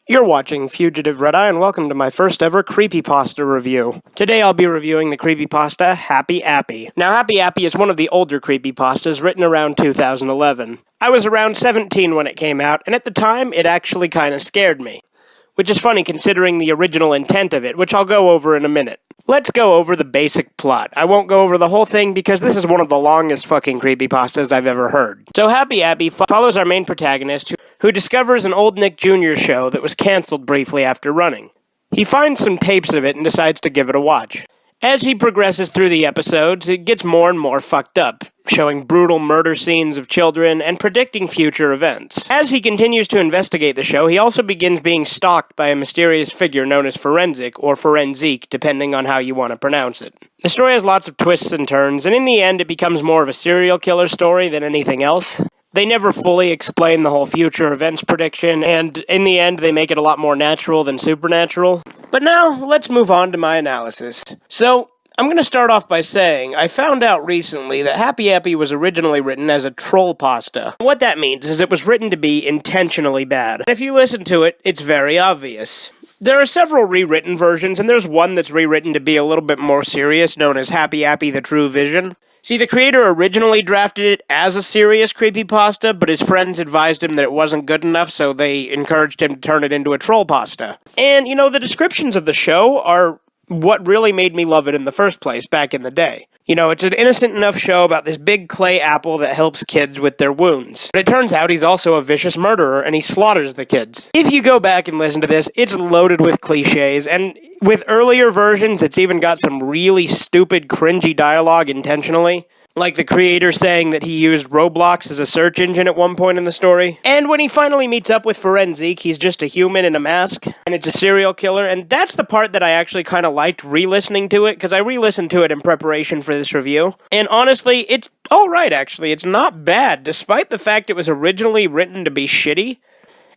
You're watching Fugitive Red-Eye, and welcome to my first ever creepypasta review. Today I'll be reviewing the creepypasta Happy Appy. Now, Happy Appy is one of the older creepypastas written around 2011. I was around 17 when it came out, and at the time, it actually kind of scared me. Which is funny considering the original intent of it, which I'll go over in a minute. Let's go over the basic plot. I won't go over the whole thing because this is one of the longest fucking creepypastas I've ever heard. So Happy Appy follows our main protagonist who discovers an old Nick Jr. show that was cancelled briefly after running. He finds some tapes of it and decides to give it a watch. As he progresses through the episodes, it gets more and more fucked up, showing brutal murder scenes of children and predicting future events. As he continues to investigate the show, he also begins being stalked by a mysterious figure known as Forensic, or Forensique, depending on how you want to pronounce it. The story has lots of twists and turns, and in the end it becomes more of a serial killer story than anything else. They never fully explain the whole future events prediction, and in the end they make it a lot more natural than supernatural. But now, let's move on to my analysis. So, I'm going to start off by saying, I found out recently that Happy Appy was originally written as a troll pasta. What that means is it was written to be intentionally bad. If you listen to it, it's very obvious. There are several rewritten versions, and there's one that's rewritten to be a little bit more serious, known as Happy Appy The True Vision. See, the creator originally drafted it as a serious creepypasta, but his friends advised him that it wasn't good enough, so they encouraged him to turn it into a troll pasta. And, you know, the descriptions of the show are what really made me love it in the first place back in the day. You know, it's an innocent enough show about this big clay apple that helps kids with their wounds. But it turns out he's also a vicious murderer, and he slaughters the kids. If you go back and listen to this, it's loaded with cliches, and with earlier versions, it's even got some really stupid, cringy dialogue intentionally. Like the creator saying that he used Roblox as a search engine at one point in the story. And when he finally meets up with Forensique, he's just a human in a mask, and it's a serial killer, and that's the part that I actually kind of liked re-listening to it, because I re-listened to it in preparation for this review. And honestly, it's alright actually, it's not bad, despite the fact it was originally written to be shitty.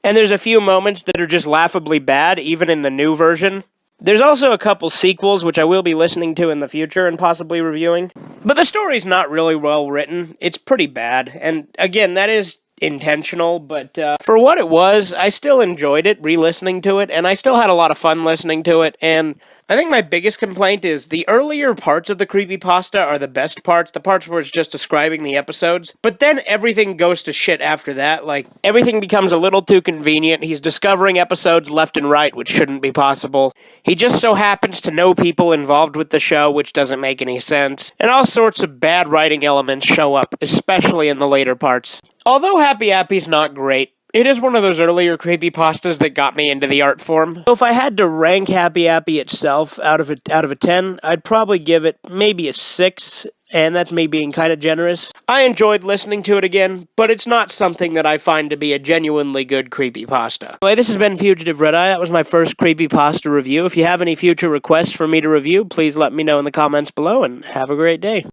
And there's a few moments that are just laughably bad, even in the new version. There's also a couple sequels, which I will be listening to in the future and possibly reviewing. But the story's not really well written. It's pretty bad. And again, that is intentional, but for what it was, I still enjoyed it, re-listening to it, and I still had a lot of fun listening to it, and I think my biggest complaint is the earlier parts of the creepypasta are the best parts, the parts where it's just describing the episodes, but then everything goes to shit after that, like, everything becomes a little too convenient, he's discovering episodes left and right, which shouldn't be possible, he just so happens to know people involved with the show, which doesn't make any sense, and all sorts of bad writing elements show up, especially in the later parts. Although Happy Appy's not great, it is one of those earlier creepypastas that got me into the art form. So if I had to rank Happy Appy itself out of a 10, I'd probably give it maybe a 6, and that's me being kind of generous. I enjoyed listening to it again, but it's not something that I find to be a genuinely good creepypasta. Anyway, this has been Fugitive Red-Eye. That was my first creepypasta review. If you have any future requests for me to review, please let me know in the comments below, and have a great day.